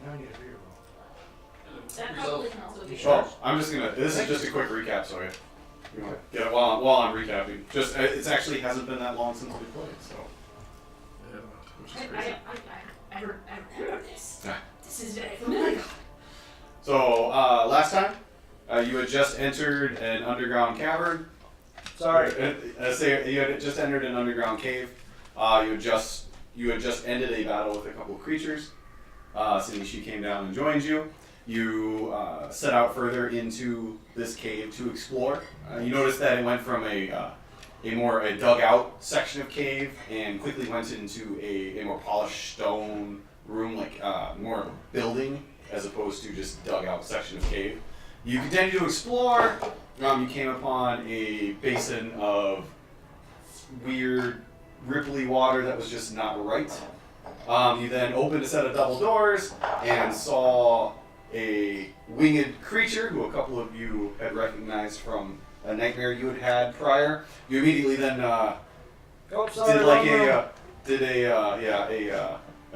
I need a beer roll. That probably can also be. Sure. I'm just gonna. This is just a quick recap, so you want to get it while I'm recapping. Just it's actually hasn't been that long since we played, so. Yeah, which is I crazy. remember this. Yeah. This is very familiar. So last time, you had just entered an underground cavern. Sorry. Say you had just entered an underground cave. You had just ended a battle with a couple of creatures. Sinishi came down and joined you. You set out further into this cave to explore. You noticed that it went from a dug out section of cave and quickly went into a more polished stone room, like more of a building as opposed to just dug out section of cave. You continue to explore. You came upon a basin of weird, ripply water that was just not right. You then opened a set of double doors and saw a winged creature who a couple of you had recognized from a nightmare you had had prior. You immediately then an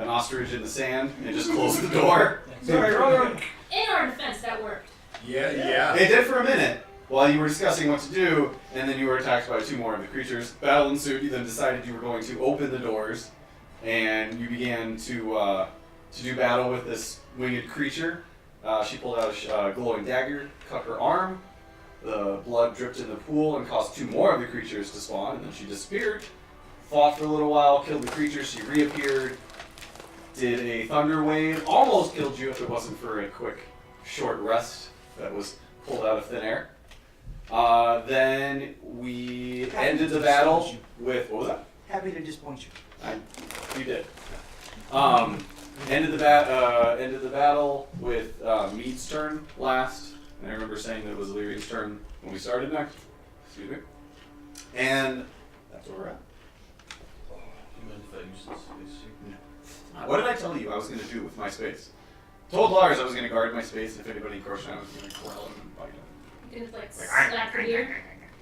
ostrich in the sand and just closed the door. Sorry, wrong. In our defense, that worked. Yeah. It did for a minute while you were discussing what to do, and then you were attacked by two more of the creatures. Battle ensued. You then decided you were going to open the doors, and you began to do battle with this winged creature. She pulled out a glowing dagger, cut her arm. The blood dripped in the pool and caused two more of the creatures to spawn, and then she disappeared. Fought for a little while, killed the creatures. She reappeared, did a thunder wave, almost killed you if it wasn't for a quick, short rest that was pulled out of thin air. Then we ended the battle with, what was that? Happy to disappoint you. You did. Ended the battle with Mead's turn last. And I remember saying that it was Illyrian's turn when we started next. Excuse me. And that's where we're at. You mind if I use this space here? What did I tell you I was going to do with my space? Told Lars I was going to guard my space. If anybody encroached on it, I was going to corral him and bite him. You can like slap her ear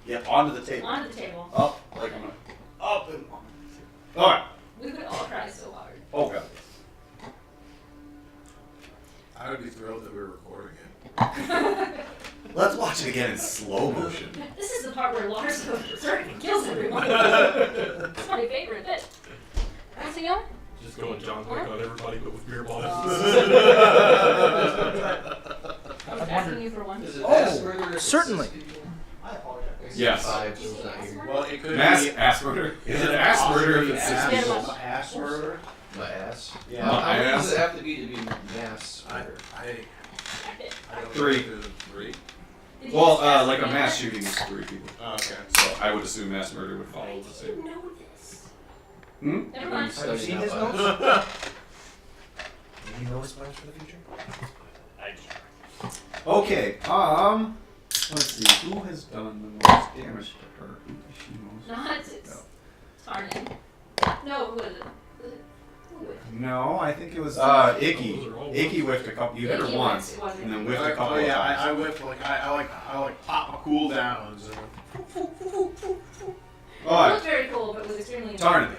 Yep, onto the table. onto the table. Up, like I'm going to up and on the table. All right. We would all cry so hard. Oh, God. I would be thrilled that we were recording it. Let's watch it again in slow motion. This is the part where Lars goes berserk and kills everyone. It's my favorite bit. Anything else? Just going John Wick on everybody, but with beer bottles. I was asking you for one. Is it Oh, mass murder if it's certainly. 60 people? I apologize. Yes. 5, so it's not here. Well, it could Mass be ass murder. Is it ass murder if it's 60 Yeah, people? but- ass murder. My ass. Yeah. How many ass. does it have to be mass I murder? don't Three. know. 3. Did you Well, just ask like a me mass that? shooting is 3 people. Oh, okay. So I would assume mass murder would I follow the same. didn't know this. Hmm? Never mind. Have you seen his Studying notes? out Do you know his plans for the future? Okay, let's see, who has done the most damage to her? Who is she most? Not it's Tarnin. No, who was it? Who was it? No, I think it was, Icky. Those are all Icky whiffed a couple, you hit her Icky once, whiffed, it wasn't and then me. whiffed a couple Oh of yeah, times. I whip I like pop my cool downs. It Alright, looked very cool, but was extremely Tarnin.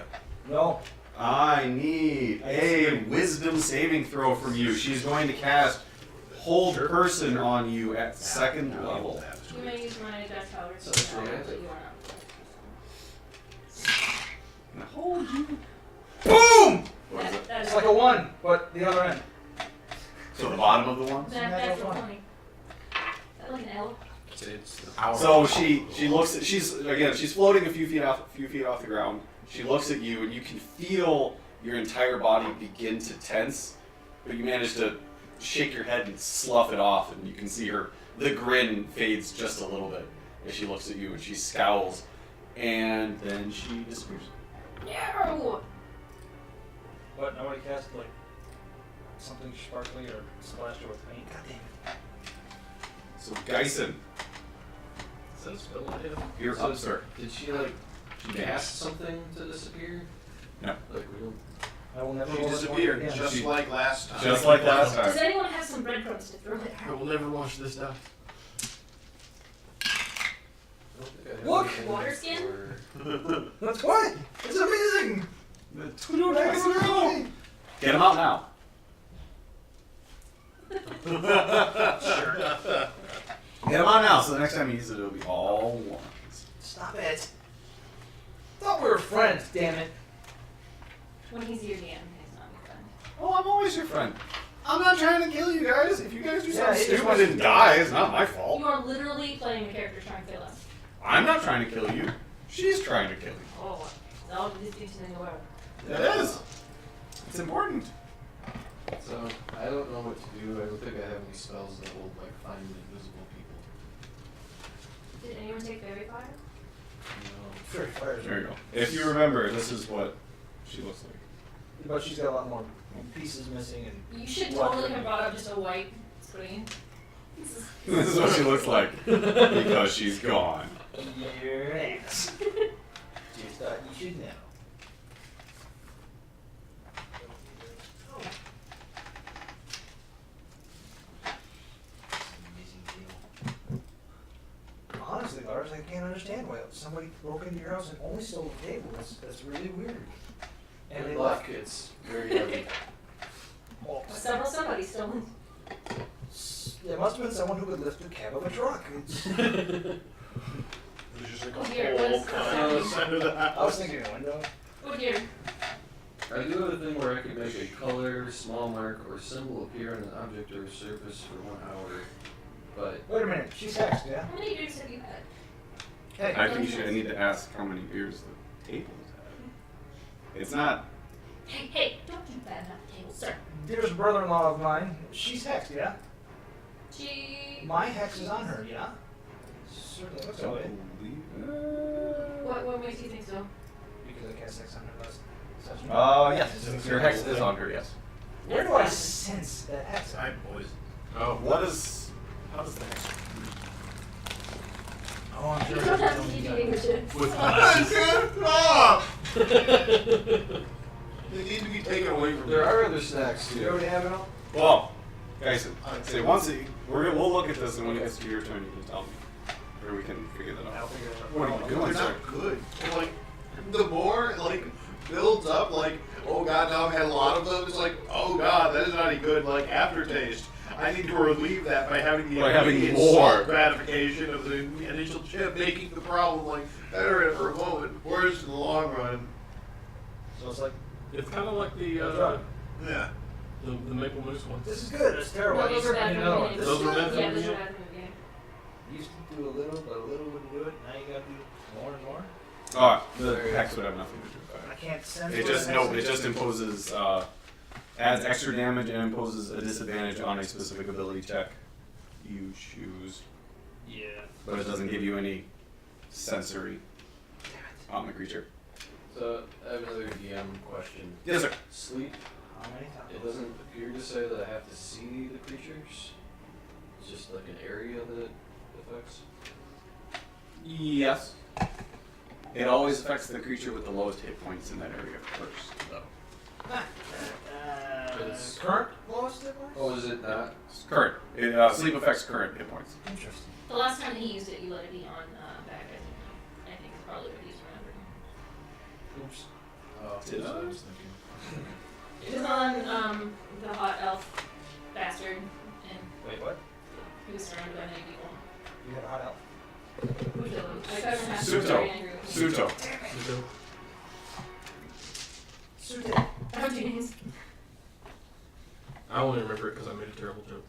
No. I need a wisdom saving throw from you. She's going to cast Hold Person on you at 2nd level. You may use my death power So to it's power, romantic. but you are not. Hold you. Boom! What is it? That It's is like a 1, but the other end. So the bottom of the ones? that's a 20. Is that like an L? It's the power. So she looks at she's floating a few feet off the ground. She looks at you and you can feel your entire body begin to tense, but you manage to shake your head and slough it off, and you can see the grin fades just a little bit as she looks at you and she scowls, and then she disappears. No! But nobody cast like something sparkly or splashed her with paint. God damn it. So Geisen, Is that a spell I have? you're So up, sir. Did she like She cast something to disappear? No. Like we don't. I will never She roll this one disappeared again. just She- like last time. Just like last Does time. anyone have some breadcrumbs to throw at I her? will never wash this down. I don't think I have Look! anything Water skin? for- That's what? It's amazing! Get him out now. Get him on now, so the next time he uses it, it'll be all ones. Stop it. Thought we were friends, damn it. When he's your DM, he's not your friend. Oh, I'm always your friend. I'm not trying to kill you guys. If you guys do Yeah, something he just stupid wants and to- die, it's not my fault. You are literally playing a character trying to kill us. I'm not trying to kill you. She's trying to kill you. Oh, it's all the distinction in the world. It is. It's important. So, I don't know what to do. I don't think I have any spells that will, like, find invisible people. Did anyone take fairy fire? No. Very fires. There you go. If you remember, this is what she looks like. But she's got a lot more pieces missing and. You should What? totally have brought up just a white screen. This is what she looks like because she's gone. Your ass. Just thought you should know. Honestly, Lars, I can't understand why somebody broke into your house and only stole the table. That's really weird. And they Good left. luck, it's very heavy. Oh, Somebody stolen. there must have been someone who could lift the cab of a truck. It's, There's just like Oh, a here, hole what's- cut in the center of the house. I was thinking a window. Oh dear. I do have a thing where I can make a color, small mark, or symbol appear on an object or surface for 1 hour. But Wait a minute, she's hexed, yeah? How many beers have you had? Hey, I think you should need to ask how many beers the table has had. It's not. Hey, don't do bad enough the table, sir. dearest brother-in-law of mine, she's hexed, yeah? She. My hex is on her, yeah? Certainly looks that way. What makes you think so? Because I cast hex on her last session. Yes. Your hex is on her. Yes. Where do I sense that hex? Hi, boys. What is? How does the hex? Oh, I'm You sure. don't have to keep eating your shit. With Stop! They need to be taken away from there me. are other snacks You too. already have it all? Well, guys, say once we'll look at this, and when it gets to your turn, you can tell me, or we can figure that I'll out. figure it out. What are you doing, They're sir? not good. And, like, the more, like, builds up, like, oh god, now I've had a lot of them, it's like, oh god, that is not a good, like, aftertaste. I need to relieve that by having the By having immediate more. salt gratification of the initial chip, making the problem, like, better for a moment, worse in the long run. So it's like, It's kind of like the Yeah. the Maple Moose one. this is good, it's terrible. No, I those are bad another for one. me. This Those is are good. bad for Yeah, me. those are bad for the game. Used to do a little, but a little wouldn't do it. Now you gotta do more and more. Oh, the hex would have nothing to do with I that. can't sense It what just the no. hex It is. just imposes adds extra damage and imposes a disadvantage on a specific ability check you choose, Yeah. but it doesn't give you any sensory on the creature. So, I have another DM question. Yes, sir. Sleep, How many times? it doesn't appear to say that I have to see the creatures. It's just like an area that it affects. Yes. It always affects the creature with the lowest hit points in that area first, though. It's- Current lowest hit points? Oh, is it not? Current. It, sleep affects current hit points. Interesting. The last time he used it, you let it be on back. I think is probably what he's remembering. Oops. Oh, that's Did what I I? was thinking. It was on the hot elf bastard, and Wait, what? he was surrounded by many people. You have a hot elf. Who killed him? My cousin has Suto. very angry with me. Suto. Suited. Oh, jeez. I only remember it because I made a terrible joke.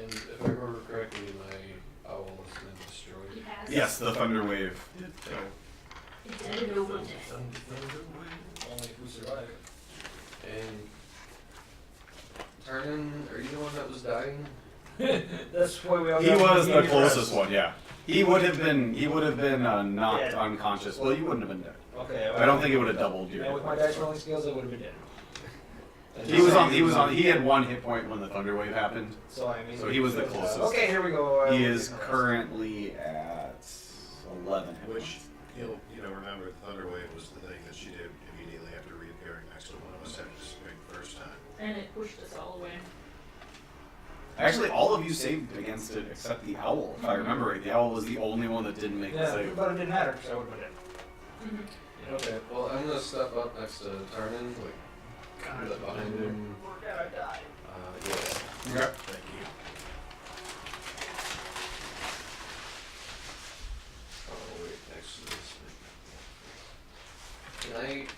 And if I remember correctly, my owl has been He destroyed. has. Yes, the thunder wave. It's ended over death. Only if we survive. And Tarnan, are you the one that was dying? That's why we all He got was the medium closest rest. one, yeah. He would have been knocked Dead. unconscious. Well, you wouldn't have been dead. Okay. I don't think it would have doubled your And hit with my points. dice rolling skills, I would have been dead. He had 1 hit point when the thunder wave happened. So I mean. So he was the closest. Okay, here we go. He is currently at 11 hit Which, points. you know, remember, Thunder Wave was the thing that she did immediately after reappearing next to one of us after this first time. And it pushed us all away. Actually, all of you saved against it except the owl. If I remember right, the owl was the only one that didn't make the Yeah, save. but it didn't matter because I would have been dead. Mm-hmm. Okay, well, I'm gonna step up next to Tarnan, like, Do that behind him. Yeah. Okay. Thank you. Oh wait, next to this.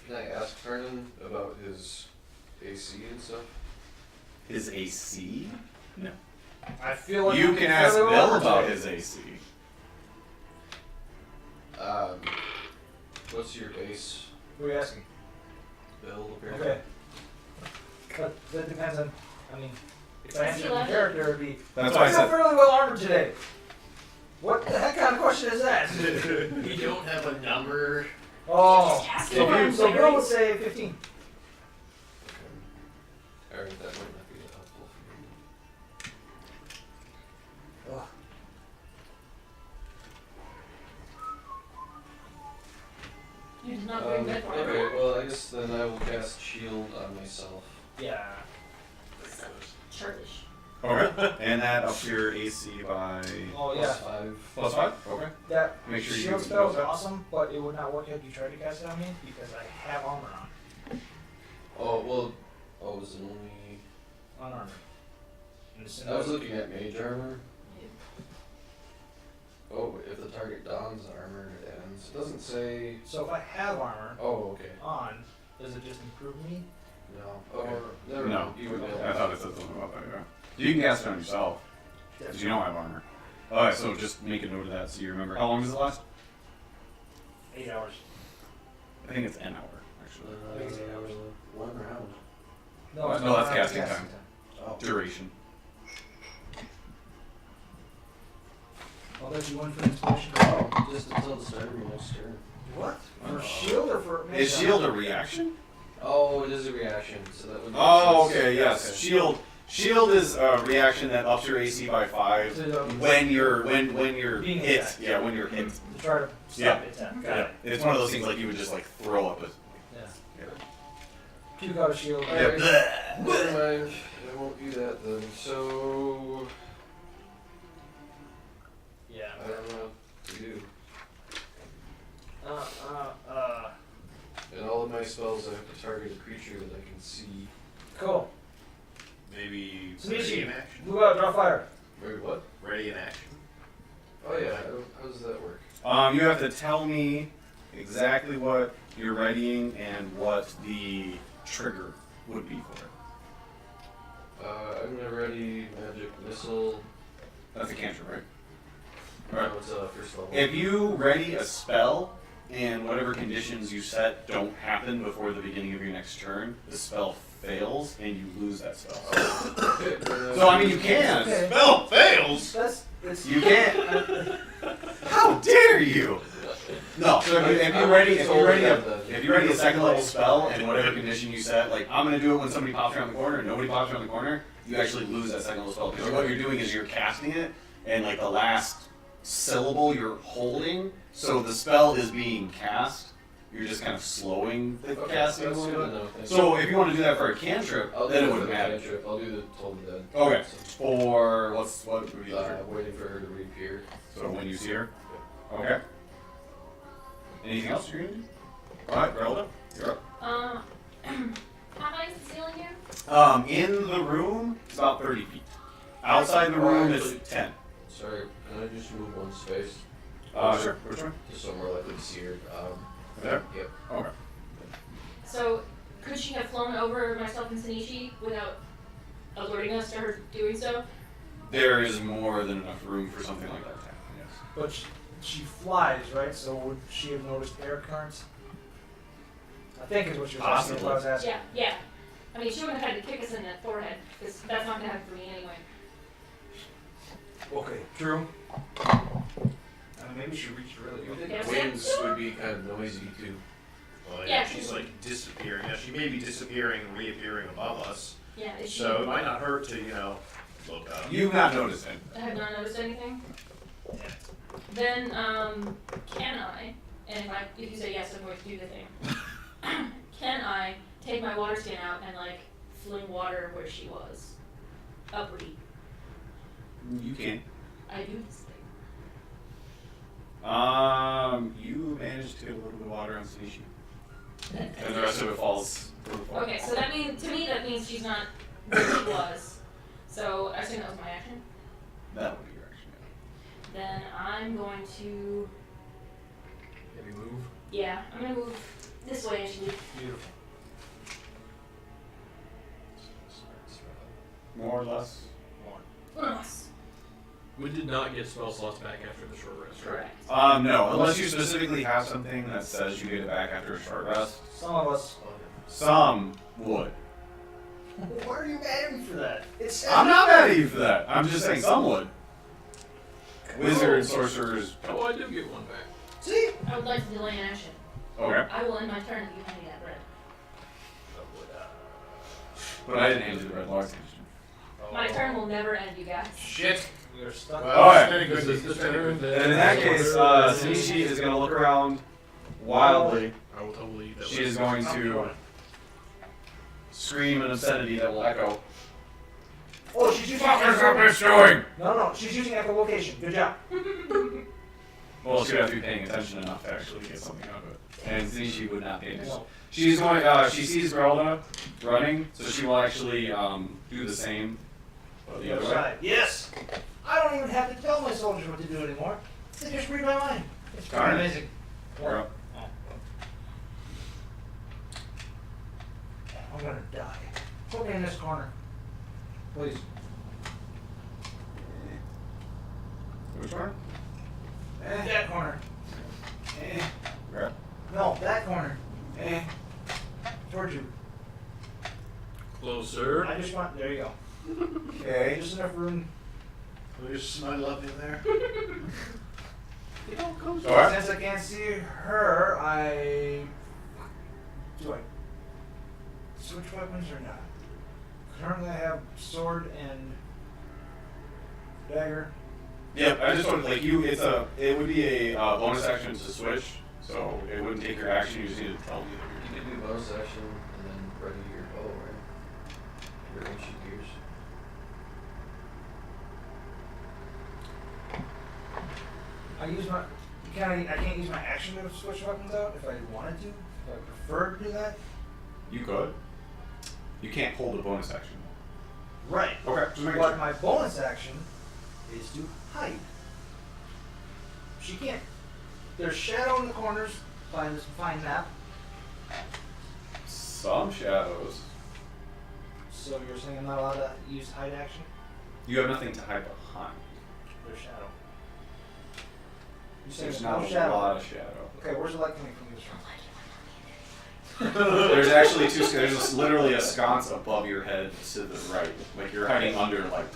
Can I ask Vernon about his AC and stuff? His AC? No. I feel like You I'm can ask fairly Bill well about protected. his AC. What's your base Who are you asking? build apparently? Okay. But that depends on. I mean, if I Is he enter the allowed to- character, it'd be. That's why I feel said. fairly well armored today. What the heck kind of question is that? You don't have a number. Oh. Just ask So, for Bill- him, so Bill Larry. would say 15. Okay. Alright, that might not be helpful for you. Ugh. You did not bring that far. Okay, well I guess then I will cast shield on myself. Yeah. Churlish. Okay. And that ups your AC by Oh Plus yeah. 5. +5? Okay. That Make sure you shield do spell is that. awesome, but it would not work if you tried to cast it on me because I have armor on. Oh well is it only Unarmored. And as soon I was as- looking at mage armor. Oh, if the target dons armor, it ends. It doesn't say. So if I have armor Oh, okay. on, does it just improve me? No. Okay. Or- Never No. mind. You would know. I thought it said something about that, yeah. You can cast it on yourself, because you don't have armor. Alright, so just make a note of that so you remember. How long does it last? 8 hours. I think it's an hour, actually. I think it's 8 hours. 1 round. No, it's that's not casting time. Oh. Duration. I'll bet you one for inspiration. Oh, just until the start of your next turn. What? For shield or for mage Is armor? shield a reaction? Oh, it is a reaction, so that would make Oh, sense. okay, yes. Okay. Shield. Shield is a reaction that ups your AC by 5 To the- when you're Being hit. attacked. Yeah, when you're hit. To try to Yeah. stop attack. Got Yeah. it. It's one of those things like you would just like throw up a. Yeah. Yeah. Puke out a shield. Alright. Yeah. Never mind. I won't do that then. So Yeah. I don't know what to do. And all of my spells I have to target a creature that I can see. Cool. Maybe Sneaky. ready in action. Move out, draw fire. Wait, what? Ready in action. Oh yeah, how does that work? You have to tell me exactly what you're readying and what the trigger would be for it. I'm gonna ready magic missile. That's a cantrip, right? No, it's first level. If you ready a spell and whatever conditions you set don't happen before the beginning of your next turn, the spell fails and you lose that spell. Okay, So I mean, you can. Okay. Spell fails. It's You can. How dare you? No. So if you ready a second level spell and whatever condition you set, like I'm gonna do it when somebody pops around the corner and nobody pops around the corner, you actually lose that second level spell because what you're doing is you're casting it and like the last syllable you're holding, so the spell is being cast. You're just kind of slowing the Okay, casting a that's little good bit. to know. Thank So you. if you want to do that for a cantrip, I'll then do it it wouldn't for the matter. cantrip. I'll do the total dead. Okay. So, Or what would be the trigger? waiting for her to reappear. So when you see her? Okay. Anything else you're gonna do? Alright, Relda, you're up. How high is the ceiling here? In the room, it's about 30 feet. Outside the room, it's 10. Sorry, can I just move one space? Sure. Which one? Just somewhere likely to see her. There? Yep. Okay. So, could she have flown over myself and Sanichi without alerting us to her doing so? There is more than enough room for something like that to happen, yes. But she flies, right? So would she have noticed air currents? I think is what you're asking. What I was asking. Yeah. I mean, she wouldn't have had to kick us in the forehead, because that's not going to happen for me anyway. Okay, true. Maybe she reached really good. Yeah, Winds so- would be kind of noisy too. Well, Yeah. she's like disappearing. Now she may be disappearing and reappearing above us, Yeah, is she? so it might not hurt to look up. You've not noticed it. I have not noticed anything. Then, can I, and if you say yes, I'm going to do the thing. Can I take my water skin out and like fling water where she was? Upward. You can. I do this thing. You managed to get a little bit of water on Sanishi. And the rest of it falls. Okay, so that means to me that means she's not where she was. So I assume that was my action. That would be your action. Then I'm going to Maybe move. I'm gonna move this way initially. Beautiful. More or less. Yes. We did not get spell slots back after the short rest, right? Correct. No, unless you specifically have something that says you get it back after a short rest. Some of us. Some would. Why are you mad at me for that? It's I'm not mad at you for that. I'm just saying some would. Wizards, sorcerers. Oh, I do get one back. See? I would like to delay an action. Okay. I will end my turn if you hand me that bread. But I didn't hand you the red log. My turn will never end, you guys. Shit. We are stuck. Alright. Very good. This is the turn. And in that case, Shinichi is going to look around wildly. I will totally eat that. She is going to scream an obscenity that will echo. Oh, she's using doing? No, she's using echolocation. Good job. Well, she would have to be paying attention enough to actually get something out of it. And Shinichi would not pay attention. No. She's going. She sees Grelda running, so she will actually do the same. But the other way. Side. Yes. I don't even have to tell my soldiers what to do anymore. They just read my mind. It's pretty Darn it. amazing. You're up. I'm gonna die. Put me in this corner. Please. Which one? That corner. Grab. No, that corner. Towards you. Closer. I just want. There you go. Okay. Just enough room. There's smell up in there. It all comes. Alright. Since I can't see her, do I switch weapons or not? Currently, I have sword and dagger. Yep. I just want like you. It would be a bonus action to switch, so it wouldn't take your action. You just need to tell me You can do bonus action and then ready your bow, right? Your ancient gears. I can't use my action to switch weapons out if I wanted to. If I prefer to do that. you could. You can't hold a bonus action. Right. Okay. Just making But sure. my bonus action is to hide. She can't. There's shadow in the corners. Find that. Some shadows. So you're saying I'm not allowed to use hide action? You have nothing to hide behind. There's shadow. You saying There's there's not no a shadow? lot of shadow. Okay, where's the light coming from this room? There's actually two. There's literally a sconce above your head to the right. Like you're hiding under like.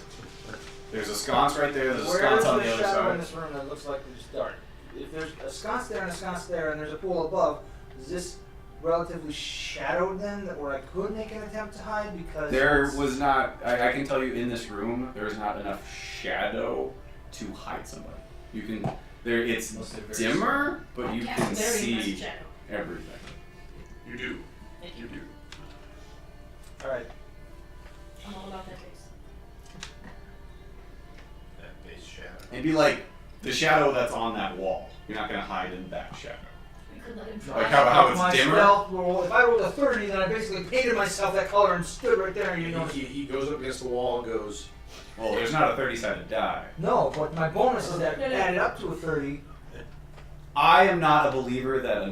There's a sconce right there. There's a Where sconce is on the the other shadow in side. this room that looks like it's dark? If there's a sconce there and a sconce there and there's a pool above, is this relatively shadowed then that where I could make an attempt to hide because There it's- was not. I can tell you in this room, there's not enough shadow to hide somebody. You can. There, it's Unless they're very dimmer, but you Yeah, can very much see shadow. everything. You do. Thank You you. do. Alright. I'm all about that face. That base shadow. It'd be like the shadow that's on that wall. You're not gonna hide in that shadow. We could let him Like try. how My it's dimmer. stealth roll, if I rolled a 30, then I basically painted myself that color and stood right there and you know. He goes up against the wall and goes, Well, there's not a 30-sided die. No, but my bonus is that No, no. added up to a 30. I am not a believer that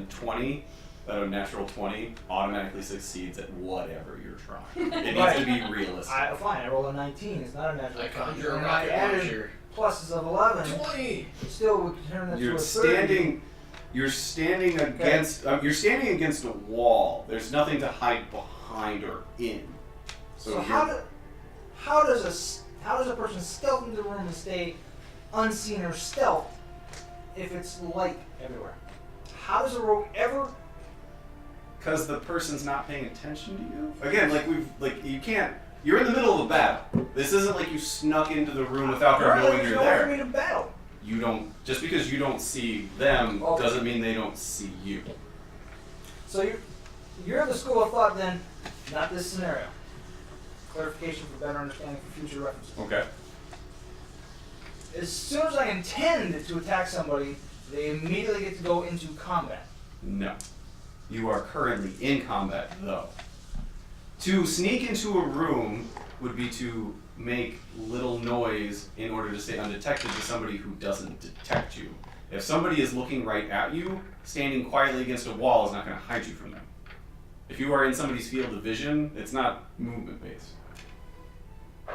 a natural 20 automatically succeeds at whatever you're trying. It needs Right. to be realistic. Fine, I rolled a 19. It's not a natural. I 20. conjure a And I rocket added launcher. pluses of 11. 20! It still would turn that to You're a 30. standing. You're standing against. You're standing against a wall. There's nothing to hide behind or in. So you're- how does a person stealth into the room and stay unseen or stealth if it's light everywhere? How does a rogue ever? Because the person's not paying attention to you. Again, you can't. You're in the middle of a battle. This isn't like you snuck into the room without her Apparently knowing there's you're no way for there. me to battle. You don't. Just because you don't see them Okay. doesn't mean they don't see you. So you're of the school of thought then, not this scenario. Clarification for better understanding for future references. Okay. As soon as I intend to attack somebody, they immediately get to go into combat. No. You are currently in combat, though. To sneak into a room would be to make little noise in order to stay undetected to somebody who doesn't detect you. If somebody is looking right at you, standing quietly against a wall is not going to hide you from them. If you are in somebody's field of vision, it's not movement based.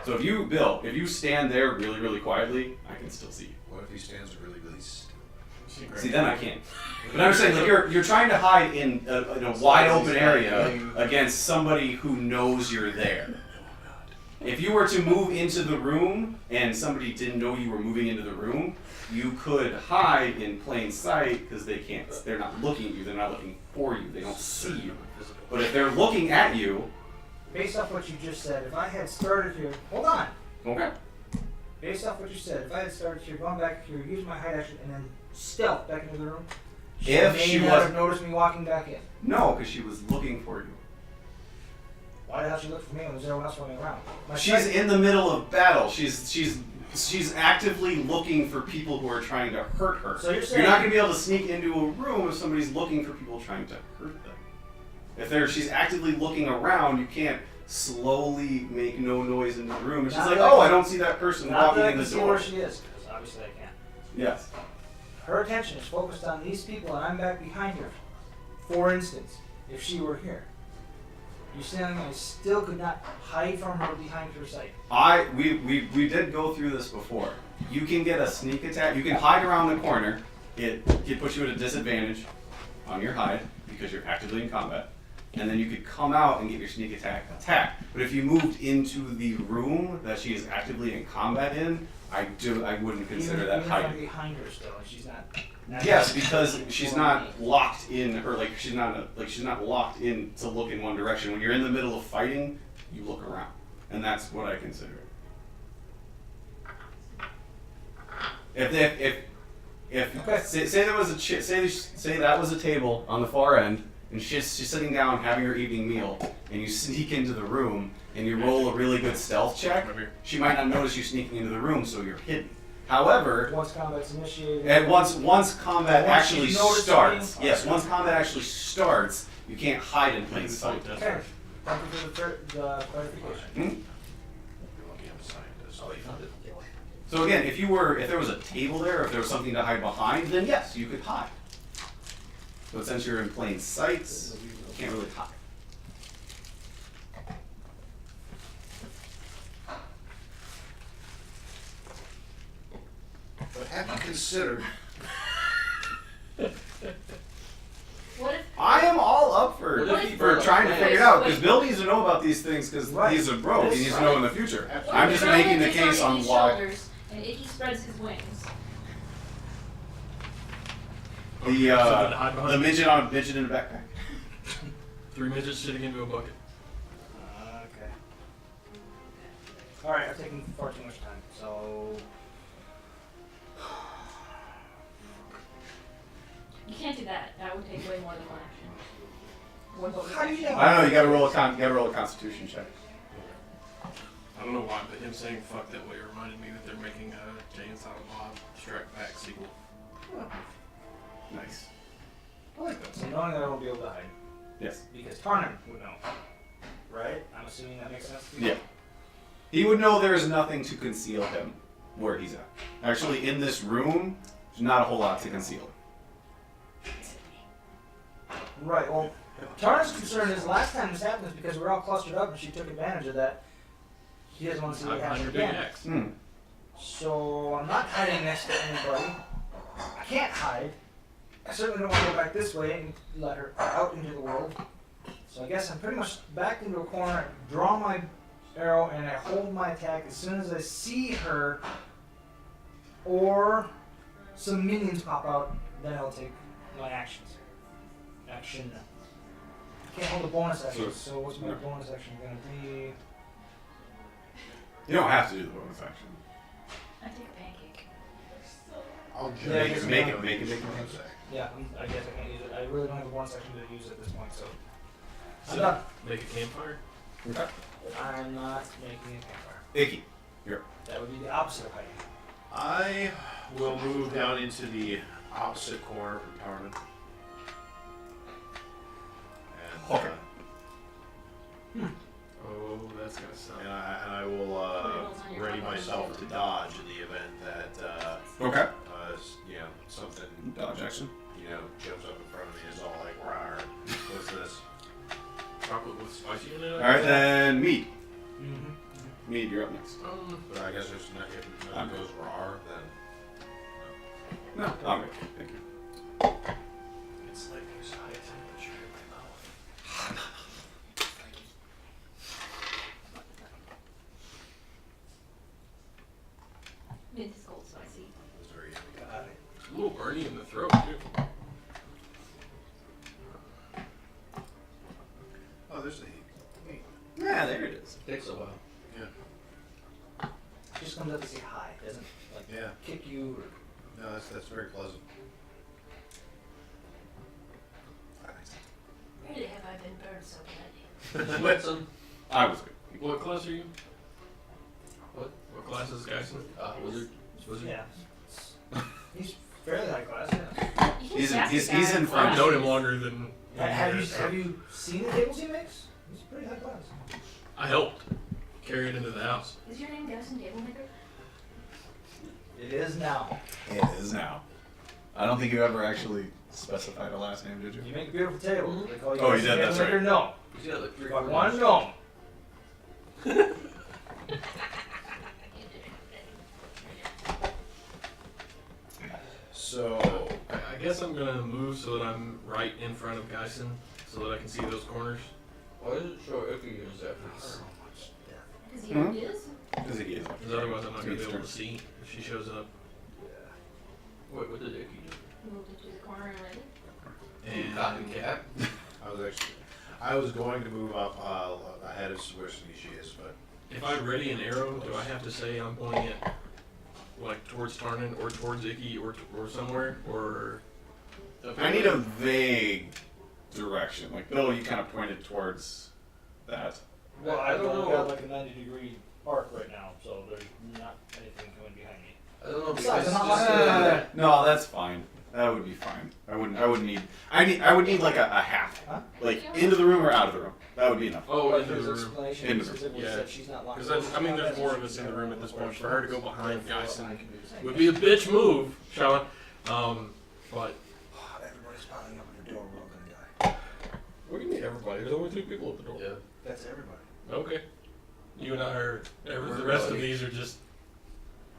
So if you stand there really, really quietly, I can still see you. What if he stands really, really still? See, then I can't. But I'm saying, like, you're trying to hide in a wide open area against somebody who knows you're there. If you were to move into the room and somebody didn't know you were moving into the room, you could hide in plain sight because they're not looking at you, they're not looking for you, they don't see you. But if they're looking at you, Based off what you just said, if I had started here, hold on. okay. Based off what you said, if I had started here, gone back here, used my hide action, and then stealth back into the room, If may she not was- have noticed me walking back in. No, because she was looking for you. Why the hell she look for me when there's everyone else running around? My She's sight- in the middle of battle. She's actively looking for people who are trying to hurt her. So you're You're saying not going to be able to sneak into a room if somebody's looking for people trying to hurt them. If she's actively looking around, you can't slowly make no noise in the room. It's just Not like, that I oh, I can- don't see that person not walking that I in can the see door. where she is, because obviously I can't. Yes. Her attention is focused on these people, and I'm back behind her. For instance, if she were here, you're saying I still could not hide from her behind her sight. We did go through this before. You can get a sneak attack. You can hide around the corner. It puts you at a disadvantage on your hide because you're actively in combat. And then you could come out and get your sneak attack. But if you moved into the room that she is actively in combat in, I wouldn't consider that even if I'm hiding. behind her still, and she's not. Yes, because she's not locked in, or like she's not locked in to look in one direction. When you're in the middle of fighting, you look around, and that's what I consider it. If Okay. say there was a say that was a table on the far end, and she's sitting down having her evening meal, and you sneak into the room and you roll a really good stealth check, she might not notice you sneaking into the room, so you're hidden. However, Once combat's initiated. and once combat Once actually she's noticed starts, me? yes, once combat actually starts, you can't hide in plain sight. Okay. Thank you for the clarification. Hmm? You're lucky I'm a scientist. Oh, you found it. So again, if there was a table there, if there was something to hide behind, then yes, you could hide. But since you're in plain sight, you can't really hide. But have you considered? What if I am all up for What if- trying to wait, figure it out, wait. because Bill needs to know about these things because Right. he's a bro. He This- needs to know in the future. Absolutely. I'm just Brilliant making the is case on Icky's why. shoulders, and Icky spreads his wings. The Something to hide behind. the midget in a backpack. 3 midgets sitting into a bucket. Okay. Alright, I've taken far too much time, so. You can't do that. That would take way more than one action. One bonus How do you action. know? I don't know. You gotta roll a Constitution check. I don't know why, but him saying "fuck that way" reminded me that they're making a Jay and Silent Bob Strike Back sequel. Nice. I like that. So knowing that I won't be able to hide. Yes. Because Tarnan would know. Right? I'm assuming that makes sense? Yeah. He would know there is nothing to conceal him where he's at. Actually, in this room, there's not a whole lot to conceal. Right, well, Tarnan's concern is last time this happened is because we're all clustered up and she took advantage of that. He doesn't want to see I'm what behind happens your big again. axe. Hmm. So I'm not hiding next to anybody. I can't hide. I certainly don't want to go back this way and let her out into the world. So I guess I'm pretty much backed into a corner, I draw my arrow, and I hold my attack as soon as I see her or some minions pop out, then I'll take my actions. Action. I can't hold a bonus action, so what's my bonus action gonna be? You don't have to do the bonus action. I take a pancake. I'll just Yeah, Make it. Make it. Yeah, I guess I can't use it. I really don't have a bonus action to use at this point, so. I'm So- done. Make a campfire. I'm not making a campfire. Icky. That would be the opposite of hiding. I will move down into the opposite corner from Tarman. Okay. Oh, that's gonna suck. And I will ready myself to dodge in the event that Okay. you know, something Dodge action. jumps up in front of me and is all like, "Rawr, what's this?" Chocolate with spicy in it. All right, then Mead. Mm-hmm. Mead, you're up next. But I guess if nothing goes "rawr," then No, I'm good. Thank you. It's like there's high temperature in my mouth. Mint is cold spicy. it's very yummy. Got it. It's a little burny in the throat too. Oh, there's the heat. Yeah, there it is. Takes a while. Just comes up to say hi. Doesn't like Yeah. kick you or. No, that's very pleasant. Rarely have I been burned so badly. Whitson. I was good. What class are you? What? What class is Geisen? Wizard. Wizard. Yeah. He's fairly high class. Yeah. You can He's in- sass he's- the he's guy. in front. I've known him longer than. Have you seen the tables he makes? He's pretty high class. I helped carry it into the house. Is your name Garrison Tablemaker? It is now. It is now. I don't think you ever actually specified a last name, did you? You make a beautiful table. They call you Oh, you Garrison did, that's Tablemaker? right. No. He's got like 3 But one gnome. So, I guess I'm gonna move so that I'm right in front of Geisen, so that I can see those corners. Why does it show Icky is after So her? much death. Because he Hmm? is? Because he is. Because otherwise I'm not gonna be able Turn. to see if she shows up. What did Icky do? Moved into the corner already. And Cotton cat. I was going to move up ahead of where Sanishi is, but if I ready an arrow, do I have to say I'm pointing it like towards Tarnin or towards Icky or somewhere? Or I need a vague direction. Like, Bill, you kind of pointed towards that. Well, I I've don't only know. got like a 90-degree arc right now, so there's not anything coming behind me. I don't know Besides, because I'm not just, like No, that's fine. That would be fine. I would need. I would need like a half. Huh? Like into the room or out of the room. That would be enough. oh, But into his the room. explanation Into the specifically room. said she's not locked. Because I mean, there's more of us in the room at this point. For her to go behind Geisen I can do the same. would be a bitch move, Sean. But Everybody's piling up at the door. We're all gonna die. what do you mean everybody? There's only 2 people at the door. yeah. That's everybody. Okay. You and I are. The We're rest of like- these are just.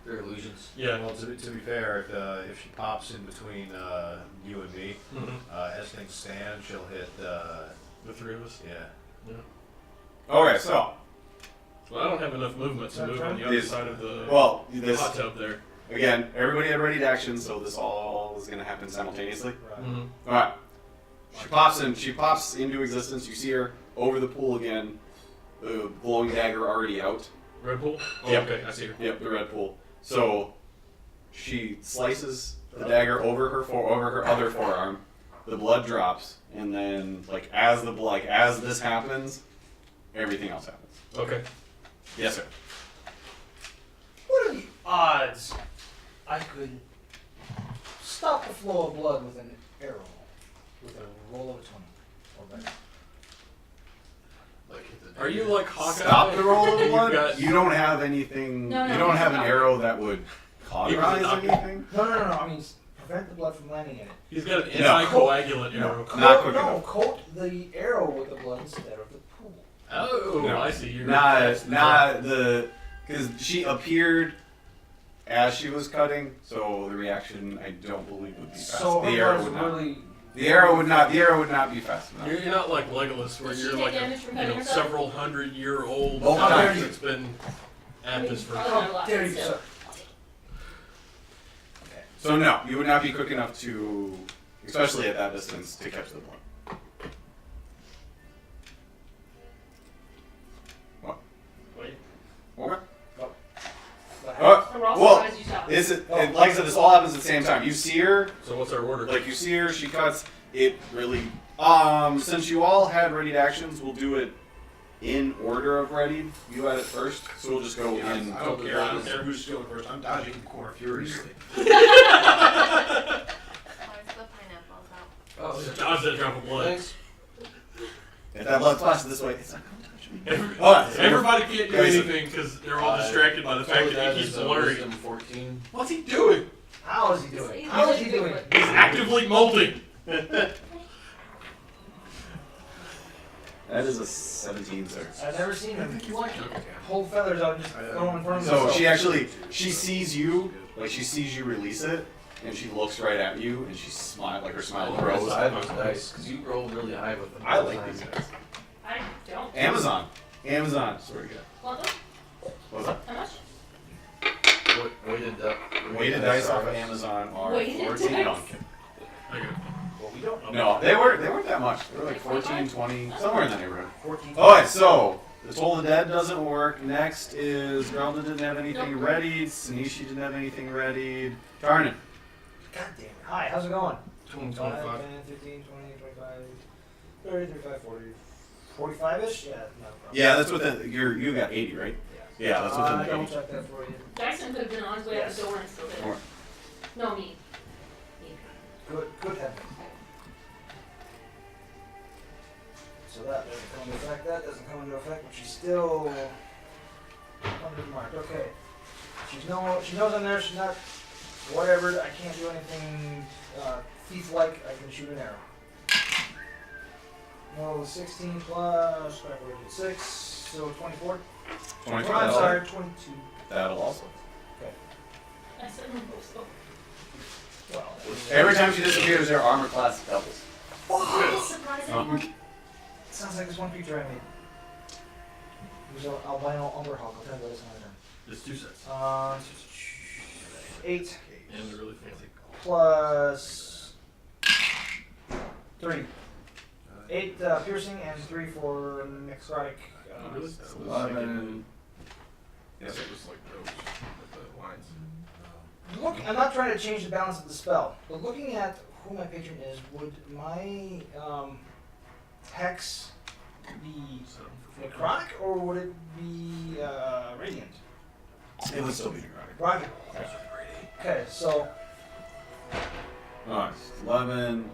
They're illusions. Yeah. well, to be fair, if she pops in between you and me, Mhm. as things stand, she'll hit. The 3 of us. Yeah. Okay, so Well, I don't have enough movement to move on the other These- side of the well, this hot tub there. again. Everybody had ready to action, so this all is gonna happen simultaneously. Right. Mm-hmm. All right. She pops in. She pops into existence. You see her over the pool again. The glowing dagger already out. Red pool? Oh, Yep. okay, I see her. Yep, the red pool. So she slices the dagger over her other forearm. The blood drops, and then as this happens, everything else happens. Okay. Yes, sir. What are the odds I could stop the flow of blood with an arrow with a roll of a 20 or better? Like hit the Are you like Hawkeye? Stop the roll of You've blood. got- You don't have anything. No, no, you don't have an no. arrow that would cauterize doctor. anything. No. I mean, prevent the blood from landing in it. He's got an No. anticoagulant No. arrow. Not quick no, enough. coat the arrow with the blood instead of the pool. Oh, No. I see. You're Not the because she appeared as she was cutting, so the reaction I don't believe would be fast. So the her arrow blood's would not. really. The arrow would not. The arrow would not be fast enough. You're not like Legolas, where Did she you're take like damage from cutting herself? several 100-year-old Both times times. that's been at this for. Probably not a How lot, dare but you, still. sir? So no, you would not be quick enough to, especially at that distance, to catch the blood. What? Wait. Okay. What Oh, We're all well, surprised you stopped. like I said, this all happens at the same time. You see her, So what's our order? like you see her, she cuts. It really. Since you all had readied actions, we'll do it in order of readied. You had it first, so we'll just go in. I don't care. I don't care who's going first. I'm dodging the corner furiously. Where's the pineapples out? Oh, yeah. Dodge that drop of blood. Thanks. If that blood splashes this way, it's not going to touch me. Every- Alright, so Everybody can't do Guys- anything because they're all distracted by the fact that he keeps blurring. Wisdom 14. What's he doing? How is he He's- doing? he's How is like he doing? Bigfoot. He's actively molting. That is a 17, sir. I've never seen him Okay. pull feathers out and just throw them in front of So himself. she sees you, like she sees you release it, and she looks right at you, and she smiles, like her smile grows. I have those dice because you roll really high with them. I all the like time. these guys. I don't. Amazon. Swear to God. Want them? What was that? How much? Weighted dice off of Amazon are Weighted 14. dice? No, I'm kidding. Okay. Well, we don't know. No, they weren't that much. They were like 14, 20, somewhere in that neighborhood. 14. Alright, so the Toll of the Dead doesn't work. Next is Grelda didn't have anything Nope. readied. Sanishi didn't have anything readied. Tarnin. God damn it. Hi, how's it going? 20, 5, 25. 10, 15, 20, 25, 30, 35, 40. 45-ish? Yeah, no problem. Yeah, that's within. You got 80, right? Yeah, that's within the Double 80. check that for you. Dyson could have been on his way out the door and still did Or- it. No, me. Good heavens. So that doesn't come into effect. That doesn't come into effect, but she's still unmarked. Okay. She knows I'm there. She's not. Whatever. I can't do anything thief-like. I can shoot an arrow. No, 16 plus 5, 6, so 24. 24. I'm sorry, 22. That'll also. I said no, so. Well, Every time she disappears, her armor class doubles. Surprise Oh. anyone? sounds like this one creature I made. It was an albino umber hawk. I'll tell you what it's another It's 2 sets. time. 8 And they're really fancy. plus 3. 8 piercing and 3 for necrotic. Really? That's 11. Yes, it was like those with the lines. Look, I'm not trying to change the balance of the spell, but looking at who my patron is, would my hex be So, necrotic or would it be radiant? It would still be necrotic. Roger. Okay, so Alright, 11.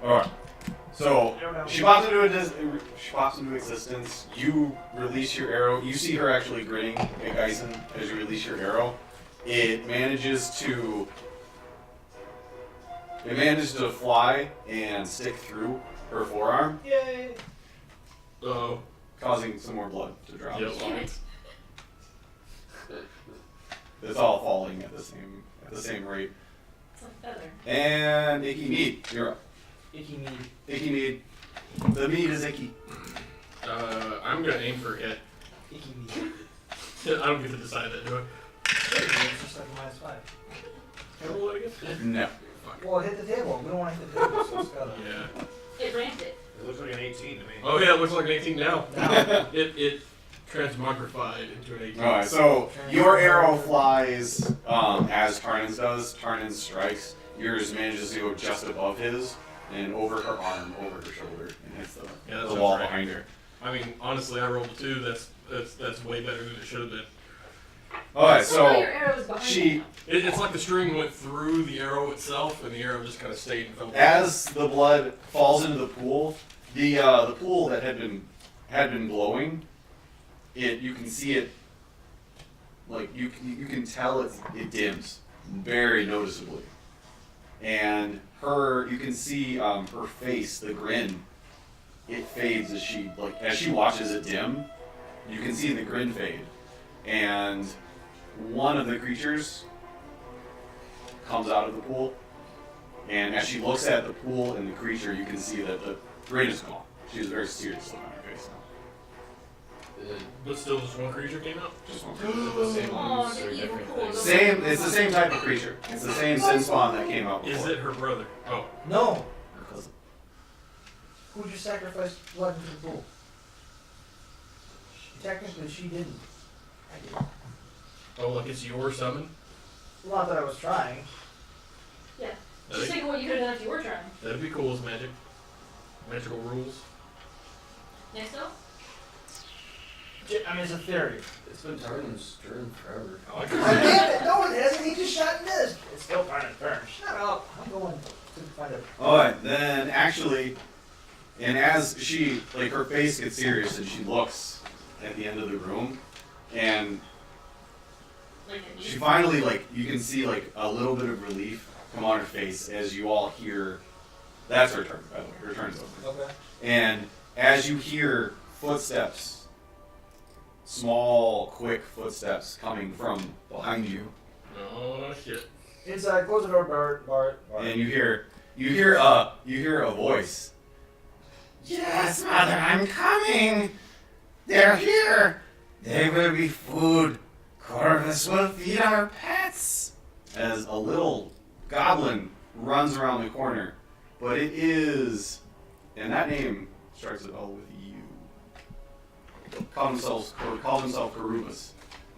Alright. So she pops into existence. You release your arrow. You see her actually grinning at Geisen as you release your arrow. It manages to fly and stick through her forearm, yay! oh, causing some more blood to drop. Yep. as Damn well. it. It's all falling at the same rate. It's a feather. And Icky Mead, you're up. Icky mead. Icky Mead. The mead is icky. I'm gonna aim for hit. Icky mead. I don't get to decide that, do I? It's just like a -5. Can I roll it again? No. Fuck. Well, hit the table. We don't want to hit the table, so it's gotta. Yeah. It ramped it. It looks like an 18 to me. Oh yeah, it looks like an 18 now. Now, It transmogrified into an 18. Alright, so your arrow flies as Tarnin's does. Tarnin strikes. Yours manages to go just above his and over her arm, over her shoulder, and hits Yeah, the that's wall right. behind her. I mean, honestly, I rolled a 2. That's way better than it should have been. Alright, So so your arrow is behind she, you. It's like the string went through the arrow itself, and the arrow just kind of stayed and fell. as the blood falls into the pool, the pool that had been glowing, you can see it, like you can tell it dims very noticeably, and you can see her face, the grin, it fades as she watches it dim. You can see the grin fade, and one of the creatures comes out of the pool, and as she looks at the pool and the creature, you can see that the grin is gone. She has a very serious look on her face now. But still, just one creature came out. Just one. The same Oh, ones the or evil different pool. things. It's the same type of creature. It's the same sin spawn that came out before. Is it her brother? Oh, no. Because Who just sacrificed blood into the pool? Technically, she didn't. I did. oh, like it's your summon. Well, not that I was trying. Yeah. Just That'd, think of what you could have done if you were trying. that'd be cool as magic. Magical rules. Next up? I mean, it's a theory. It's been Tarn's turn forever. I like Oh, it. damn it! No, it hasn't. He just shot and missed. It's still Tarn's turn. Shut up. I'm going to find a. Alright, then actually, and as she, like, her face gets serious and she looks at the end of the room, and Like a she knee. finally, like, you can see, like, a little bit of relief come on her face as you all hear. That's her turn, by the way. Her turn's over. Okay. And as you hear footsteps, small, quick footsteps coming from behind you, Oh shit. Inside, close the door, Bart. and you hear a voice. Yes, mother, I'm coming. They're here. They will be food. Corvus will feed our pets. As a little goblin runs around the corner, but it is, and that name strikes a bell with you. Call himself Karubas,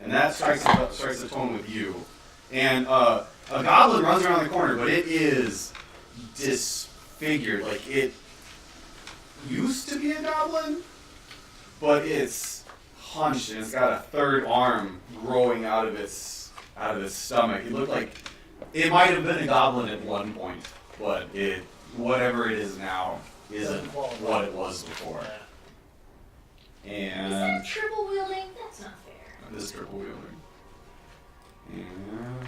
and that strikes a tone with you. And a goblin runs around the corner, but it is disfigured. Like, it used to be a goblin, but it's hunched and it's got a third arm growing out of its stomach. It looked like it might have been a goblin at one point, but whatever it is now isn't what it was before. Is And that triple wielding? That's not fair. this triple wielding. And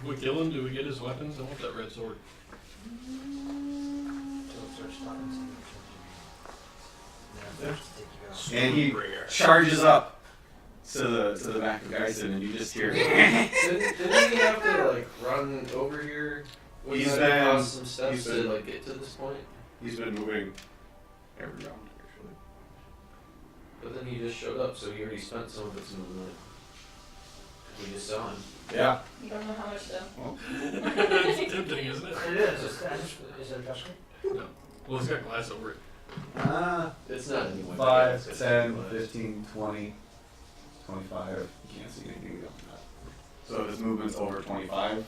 If we kill him, do we get his weapons? I want that red sword. And he Bringer. charges up to the back of Geisen, and you just hear. Didn't he have to like run over here? Wouldn't He's that have been- caused some steps he's to been- like get to this point? He's been moving every round, actually. But then he just showed up, so he already spent some of his movement. We just saw him. Yeah. You don't know how much though. Well, It's tempting, isn't it? It is. Is it a touchscreen? Well, it's got glass over it. It's not anyone. 5, 10, 15, 20, 25. You can't see anything beyond that. So if his movement's over 25, it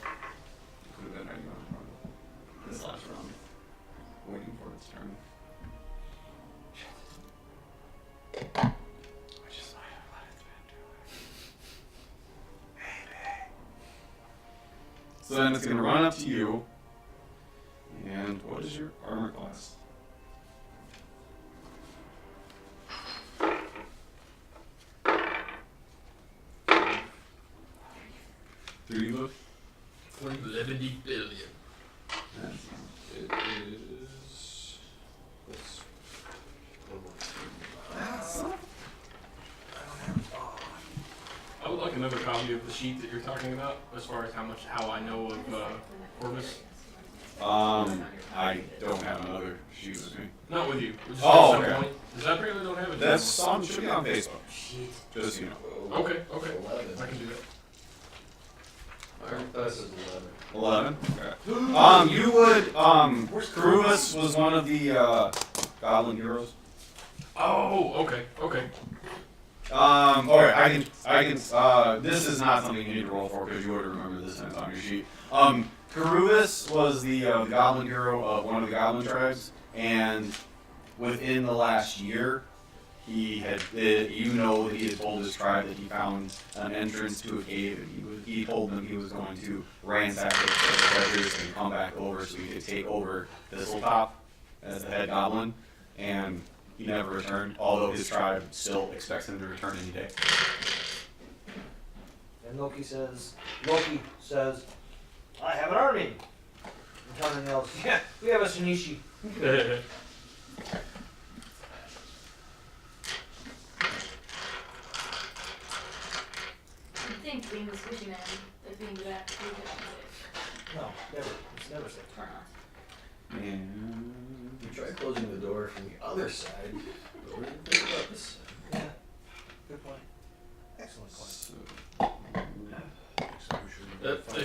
could have been anyone from this last round. Waiting for its turn. Which is why I let its man do it. Baby. So then it's going to run up to you. And what is your armor class? Three look. 370 billion. It is. Let's. I would like another copy of the sheet that you're talking about, as far as how I know of Corvus. I don't have another sheet with me. Not with you. Just Oh, at some okay. point. Because I apparently don't have it. That's should be on Facebook. Just so you know. Okay, okay. 11. I can do that. Armor class is 11. 11. Okay. You would Karubas was one of the goblin heroes. Oh, okay, okay. Alright, I can, this is not something you need to roll for because you would remember this and it's on your sheet. Karubas was the goblin hero of one of the goblin tribes, and within the last year, he had, he had told his tribe that he found an entrance to a cave, and he told them he was going to ransack it for the treasures and come back over so he could take over Thistletop as the head goblin, and he never returned, although his tribe still expects him to return any day. And Loki says, I have an army. And Tarn yells, yeah, we have a Shinichi. I think being the squishy man, like being the back, No, never. It's never safe. turn on. And We tried closing the door from the other side, but we didn't think about this side. Yeah. Good point. Excellent point.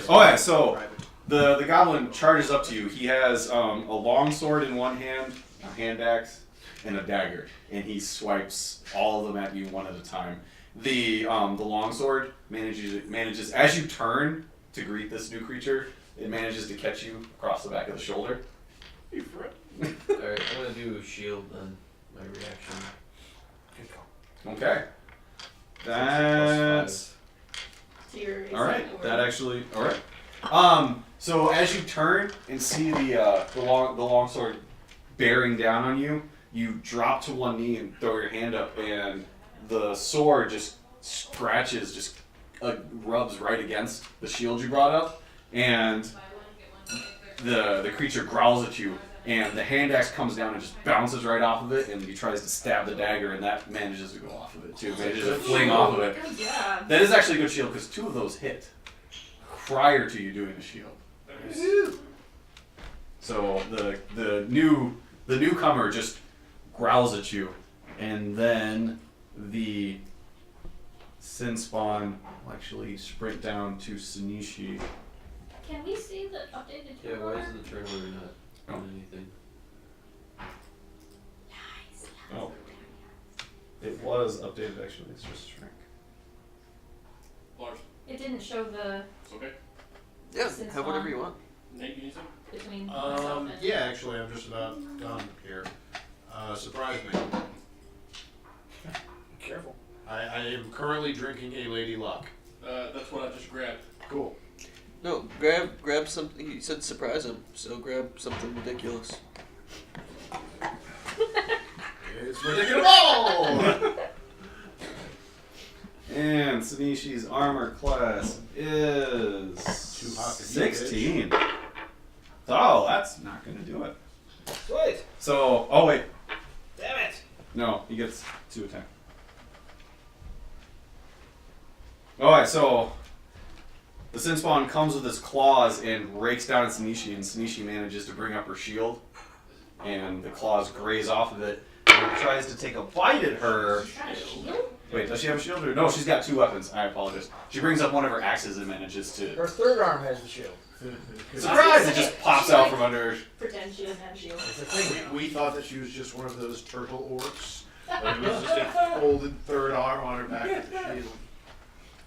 oh yeah, so the goblin charges up to you. He has a long sword in one hand, a hand axe, and a dagger, and he swipes all of them at you one at a time. The longsword manages as you turn to greet this new creature, it manages to catch you across the back of the shoulder. You friend. Alright, I'm gonna do shield then, my reaction. Good call. Okay. That's To your AC all right. or- That actually all right. So as you turn and see the long sword bearing down on you, you drop to one knee and throw your hand up, and the sword just scratches, just rubs right against the shield you brought up, and the creature growls at you, and the hand axe comes down and just bounces right off of it, and he tries to stab the dagger, and that manages to go off of it too. Manages to fling off of it. Good job. That is actually a good shield because 2 of those hit prior to you doing the shield. So the newcomer just growls at you, and then the Sin Spawn will actually sprint down to Sinishi. Can we see the updated Yeah, turn why order? is the turn order not on anything? Nice. Oh. It was updated actually, it's just shrink. Lars, It didn't show the it's okay. Yeah, Since have whatever on- you want. Nate, you need some? between myself and Yeah, actually, I'm just about done here. Surprise me. Careful. I am currently drinking a Lady Luck. That's what I just grabbed. Cool. No, grab something. You said surprise him, so grab something ridiculous. It's ridiculous. And Sinishi's armor class is Too hot to eat, 16. Oh, that's not gonna do it. Sweet. So, oh wait, Damn it. no, he gets 2 attack. Alright, so the Sin Spawn comes with his claws and rakes down at Sinishi, and Sinishi manages to bring up her shield, and the claws graze off of it, and he tries to take a bite at her. She's trying to shield? Wait, does she have a shield? Or no, she's got 2 weapons. I apologize. She brings up one of her axes and manages to. Her third arm has the shield. Surprise! It just pops out from under her. Pretend she doesn't have a shield. It's a thing. We thought that she was just one of those turtle orcs. But it was just a folded third arm on her back with the shield.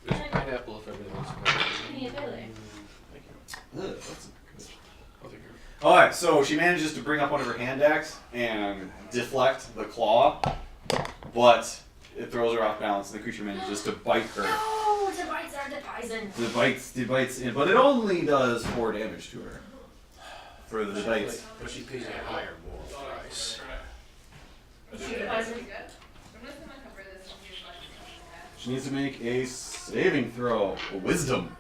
There's pineapple if everyone wants pineapple. Can you feel it? Ugh, that's good. Alright, so she manages to bring up one of her hand axe and deflect the claw, but it throws her off balance, and the creature manages to bite her. No, the bites are the poison. The bites in, but it only does 4 damage to her. For the bites. But she pays a higher moral price. Is she the poison? She needs to make a saving throw. A wisdom.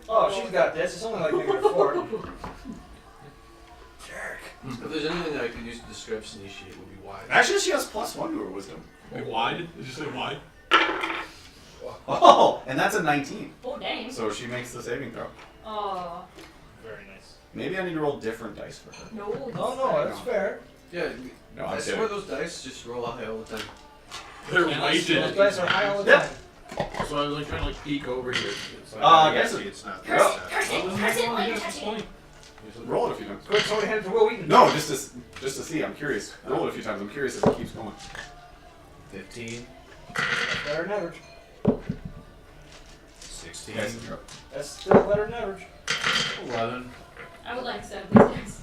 Oh, she's got this. It's only like -4. Jerk. If there's anything I could use to describe Sinishi, it would be wise. Actually, she has +1 to her wisdom. Wait, why? Did you say why? Oh, and that's a 19. Oh, dang. So she makes the saving throw. Oh, Very nice. Maybe I need to roll different dice for her. no. No, that's fair. Yeah, No, I I'm swear kidding. those dice just roll high all the time. They're Those weighted. dice are high all the Yep. time. So I was like trying to peek over here. It's like, I guess it's not Curse that. it, curse it, curse it, why are you touching it? Roll it a few times. Quick, somebody hand it to Will Wheaton. No, just to see. I'm curious. Roll it a few times. I'm curious if it keeps going. 15, Better than average. 16, Yes, you're up. That's still better than average. 11, I would like to set up these dice.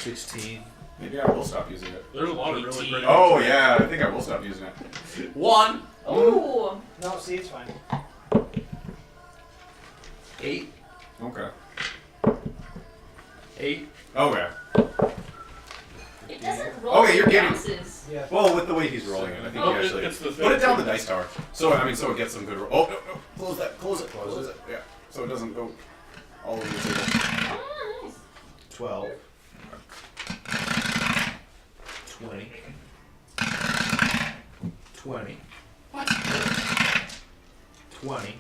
16, Maybe I will stop using it. There's a lot of really great. Oh yeah, I think I will stop using it. 1, Ooh. No, see, it's fine. 8, Okay. 8. Okay. It doesn't roll Okay, you're in getting- bounces. Yeah. Well, with the way he's rolling it, I think Oh, he actually it's the put it down the thing. dice tower. So I mean, so it gets some good. Oh no, no, close that, close it, close it. Yeah, so it doesn't go all over the table. Oh, nice. 12, 20, 20. What? 20.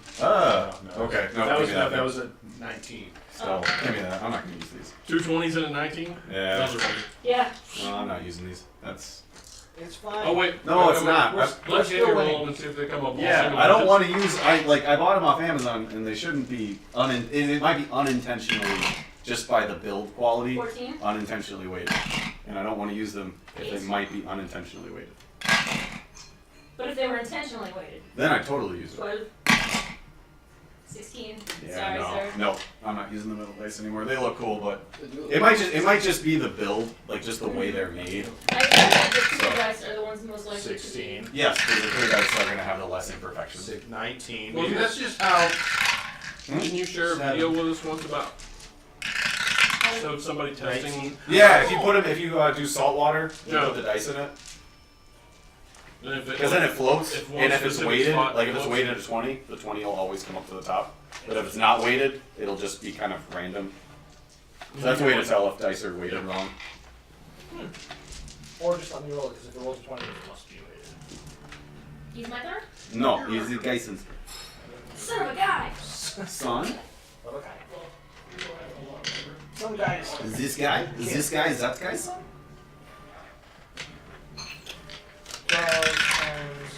Okay. No, that give was me no, that. that was a 19. So give me that. I'm not gonna use these. 2 20s and a 19? Yeah. Those are right. Yeah. No, I'm not using these. That's. It's fine. Oh, wait. No, it's not. Let's We're get still your winning. roll and see if they come up. all Yeah, single I don't digits. want to use. I bought them off Amazon, and they shouldn't be. It might be unintentionally, just by the build quality, 14. unintentionally weighted, and I don't want to use them if they might be unintentionally weighted. But if they were intentionally weighted. Then I totally use it. 12. 16. Yeah, Sorry, no, sir. no, I'm not using the middle dice anymore. They look cool, but They do it might just be the build, like just the way they're made. I think that the clear dice are the ones most likely to be. 16. Yes, because the clear dice are gonna have the less imperfections. 19. Well, Maybe that's that's just how. Didn't you share a video with us once about so somebody testing? 19. Yeah, if you do salt water, you Yeah. put the dice in it, And if it, because then it floats. If one And if it's specific weighted, spot like if it's floats. weighted at 20, the 20 will always come up to the top. But if it's not weighted, it'll just be kind of random. So that's a way to tell if dice are weighted wrong. Or just let me roll it, because if it rolls a 20, it must be weighted. He's my third? No, he's the Geison's Son of a guy! son. Okay. Some guys. Is this guy? Is this guy that guy's son? 12 times.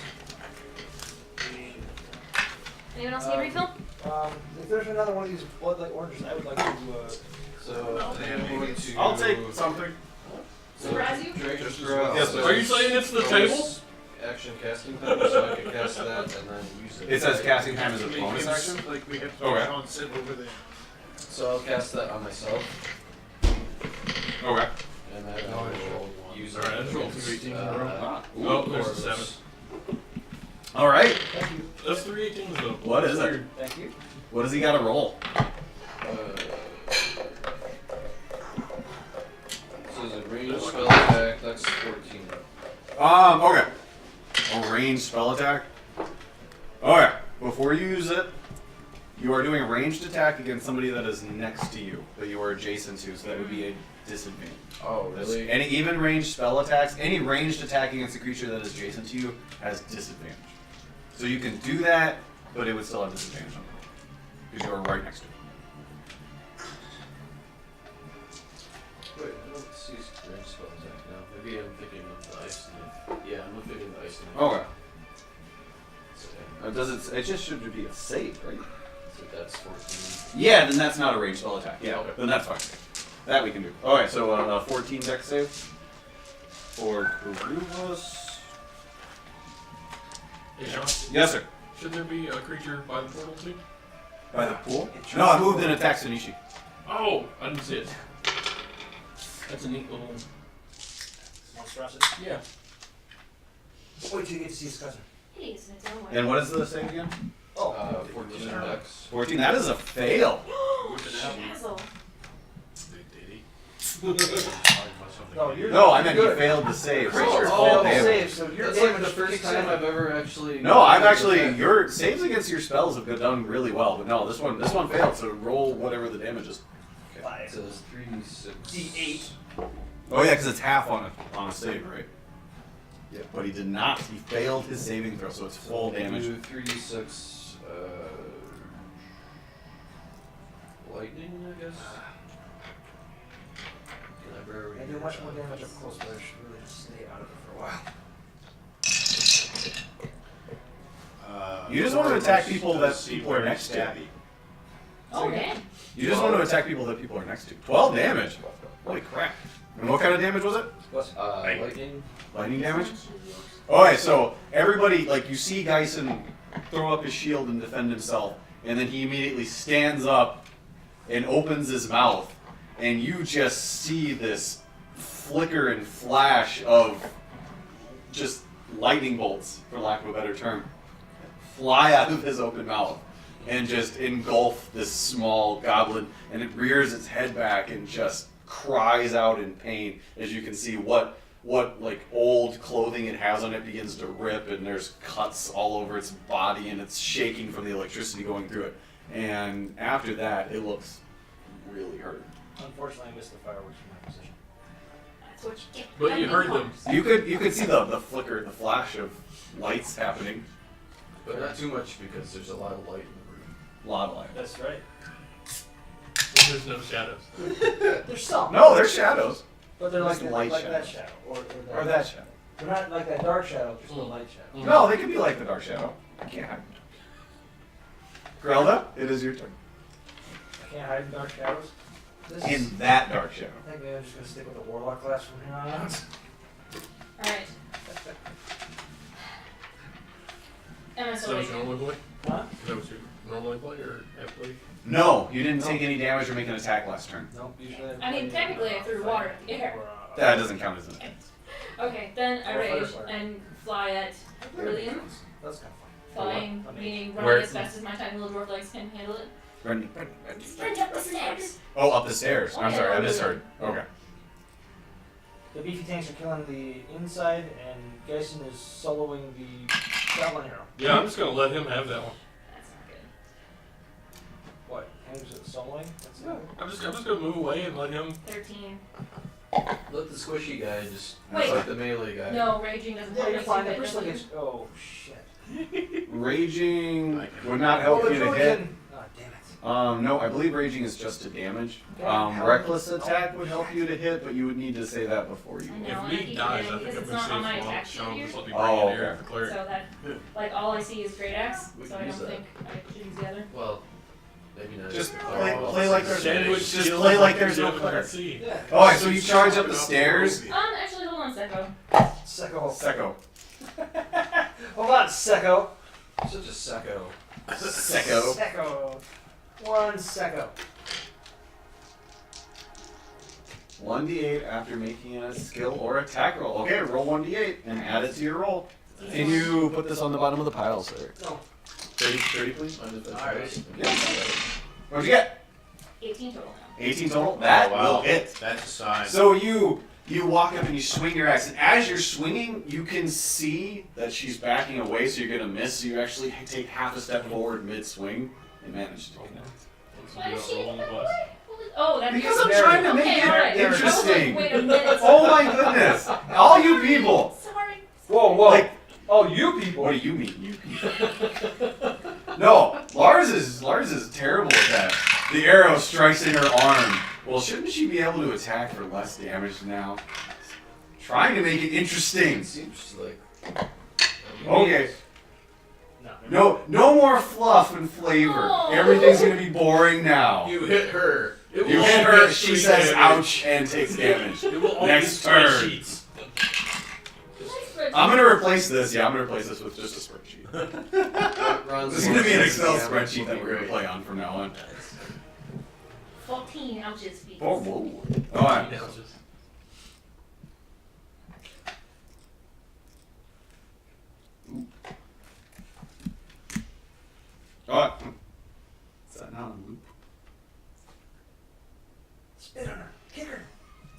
Anyone else need a refill? If there's another one of these blood-like oranges, I would like to. So I'm going to. I'll take something. Surprise you? Drake Just just grab. Yes, Are you saying it's the table? Action casting time, so I can cast that and then use it. It says casting time is a Make bonus him action. Like we have to Okay. Sean sit over there. So I'll cast that on myself, Okay. and then I will use it. Alright, let's roll two against, 18s in a row. Oh, Oh, there's a 7. All right. Thank you. That's 3 18s though. What is it? Thank you. What does he got to roll? So is it range spell attack? That's 14. Okay. A ranged spell attack. Okay. Before you use it, you are doing a ranged attack against somebody that is next to you, that you are adjacent to, so that would be a disadvantage. Oh, really? Any even ranged spell attacks, any ranged attack against a creature that is adjacent to you has disadvantage. So you can do that, but it would still have disadvantage on it because you are right next to it. Wait, I don't see range spell attack now. Maybe I'm thinking of the ice knife. Yeah, I'm thinking of the ice knife. Okay. So, Does it just should be a save, right? so that's 14. Yeah, then that's not a ranged spell attack. Yeah, Okay. then that's fine. That we can do. Alright, so 14 dex save for Kurubas. Hey, Sean, Yes, sir. should there be a creature by the portal too? By the pool? No, I moved and attacked Sunichi. Oh, I didn't see it. That's a neat little. Monstrosity. Yeah. Wait till you get to see his cousin. It is in its own way. And what is the save again? Oh. 14 dex. 14. That is a fail. Basil. No, you're No, I meant good. you failed the save. Raise Oh, your oh, full okay. damage. Save, so your That's like damage the first kicks time in. I've ever actually. No, I've used actually that. your saves against your spells have done really well, but no, this one failed. So roll whatever the damage is. It says 3d6. D8. Oh yeah, because it's half on a save, right? Yeah, but he did not. He failed his saving throw, so it's full damage. Do 3d6 lightning, I guess. Library. I do much more damage up close, but I should really just stay out of it for a while. You just want to attack people that Does seem people are very next to. stabby. Oh, damn. You just want to attack people that people are next to. 12 damage. Holy crap! And what kind of damage was it? Lightning. Lightning damage. Alright, so everybody, like, you see Geisen throw up his shield and defend himself, and then he immediately stands up and opens his mouth, and you just see this flicker and flash of just lightning bolts, for lack of a better term, fly out of his open mouth and just engulf this small goblin, and it rears its head back and just cries out in pain as you can see what like old clothing it has on it begins to rip, and there's cuts all over its body, and it's shaking from the electricity going through it. And after that, it looks really hurt. Unfortunately, I missed the fireworks from my position. That's what you get. But you heard them. You could see the flicker, the flash of lights happening. But not too much because there's a lot of light in the room. A lot of light. That's right. There's no shadows. There's some. No, there's shadows. But they're like, There's light that shadows. shadow. Or that shadow. They're not like that dark shadow, just a light shadow. No, they could be like the dark shadow. I can't hide. Grelda, it is your turn. I can't hide in dark shadows. This is, In that dark shadow. I think maybe I'm just gonna stick with the warlock class from here on out. Alright. Am I Is still that what waiting? you normally play? Huh? Is that what you? normally play or have played? No, you didn't take any damage or make an attack last turn. No, usually. I mean, technically, I threw water in the air. That doesn't count as an attack. Okay, then I Or rage firefly. and fly at Brilliant. That's kind of fun. Flying, What? meaning Where- running as fast as my tiny little dwarf legs can handle it. Run- Sprint up the stairs! Oh, up the stairs. I'm sorry, I misheard. Okay. The beefy tanks are killing the inside, and Geisen is soloing the javelin arrow. Yeah, I'm just gonna let him have that one. That's not good. What? Hangs at soloing? That's Yeah, I'm just gonna move away and let him. 13. Let the squishy guy just Wait. like the melee guy. No, raging doesn't Yeah, help you're me, fine. so The it bristling doesn't- gets. Oh shit. Raging would not help Oh, you the to hit. Trojan. Oh damn it. No, I believe raging is just to damage. Yeah. Reckless attack would help you to hit, but you would need to say that before you. I know, If and I Meat keep dies, I forgetting think because I'm it's gonna not on say my Sean. attack sheet Sean, here. just let me Oh, bring it here okay. for cleric. So that, like, all I see is great axe, We so can I use don't that. think I should use the other. Well, maybe not. Just Oh, play like there's Sandwich just skills play like you there's no do, cleric. let's see. Yeah. Alright, so you charge up the stairs. Actually, hold on, Secco. Secco. Secco. Hold on, Secco. Such a secco. Secco. Secco. One Secco. 1d8 after making a skill or attack roll. Okay, roll 1d8 and add it to your roll. Can you put this on the bottom of the pile, sir? No. 30, please. Alright. Yeah. What'd you get? 18 total now. 18 total? That Oh, wow. will hit. That's a sign. So you walk up and you swing your axe, and as you're swinging, you can see that she's backing away, so you're gonna miss. So you actually take half a step forward mid-swing and manage to connect. Why did she Rolling get plus. Oh, that's Because I'm trying to make okay, it alright. interesting. I was like, wait a minute. Oh my goodness! All you people! Sorry. Whoa, whoa. Like, Oh, you people. what do you mean, you people? No, Lars is terrible at that. The arrow strikes in her arm. Well, shouldn't she be able to attack for less damage now? Trying to make it interesting. It seems like. Okay. No. No more fluff and flavor. Oh. Everything's gonna be boring now. You hit her. It You will hit only her, get she three says damage. ouch and takes damage. It will only Next get turn. spreadsheets. I'm gonna replace this, yeah, I'm gonna replace this with just a spreadsheet. Runs This is gonna be an more Excel damage spreadsheet will that be we're gonna great. play on from now on. 14 ouches feet. Oh, whoa. Alright. Ounces. Alright. Is that not on loop? Spit on her. Kick her.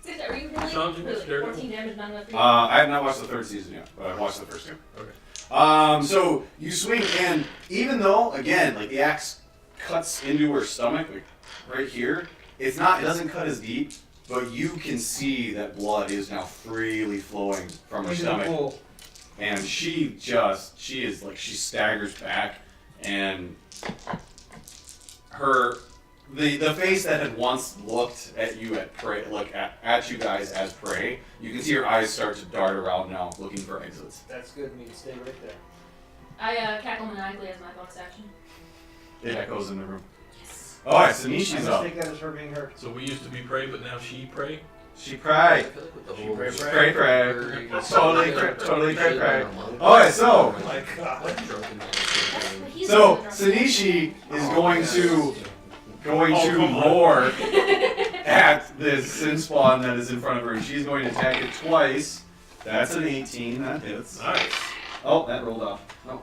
Sis, are you really, Sean, did you really start 14 damage, not enough for you? I have not watched the third season yet, but I watched the first two. Okay. So you swing, and even though, again, like the axe cuts into her stomach, like right here, it doesn't cut as deep, but you can see that blood is now freely flowing from her Into the stomach. pool. And she staggers back, and the face that had once looked at you at you guys as prey, you can see her eyes start to dart around now, looking for exits. That's good. Me to stay right there. I cackle maniacally as my bonus action. It echoes in the room. Yes. Alright, I Sanishi's just up. take that as her being hurt. So we used to be prey, but now she prey. She I pray. feel like with the She whole pray, Pray, pray. Totally Totally pray. Alright, so My God. So Sanishi is going to roar at this sin spawn that is in front of her, and she's going to attack it twice. That's an 18, that hits. Nice. Oh, that rolled off. No.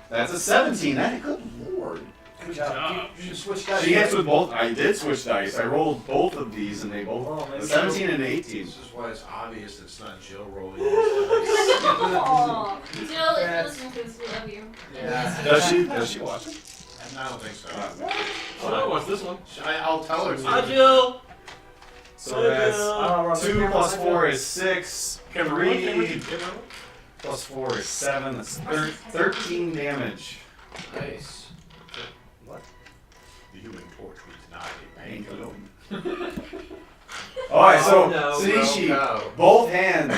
That's a 17. That good lord. Good job. You switched dice. She hits with both. I did switch dice. I rolled both of these, and they both. Oh, A maybe 17 and an 18. This is why it's obvious that it's not Jill rolling. Aw. Jill, if you're That's- listening to this, we love you. Yeah. Does she watch it? I don't think so. Oh, what's this one? I'll tell her to. Hi, Jill. So that's Oh, 2 plus 4 is 6. Camera one, camera 3 two, camera one. plus 4 is 7. That's 13 damage. Nice. The Human Torch was not a painkiller. Alright, so Oh, no, Sanishi, no. both hand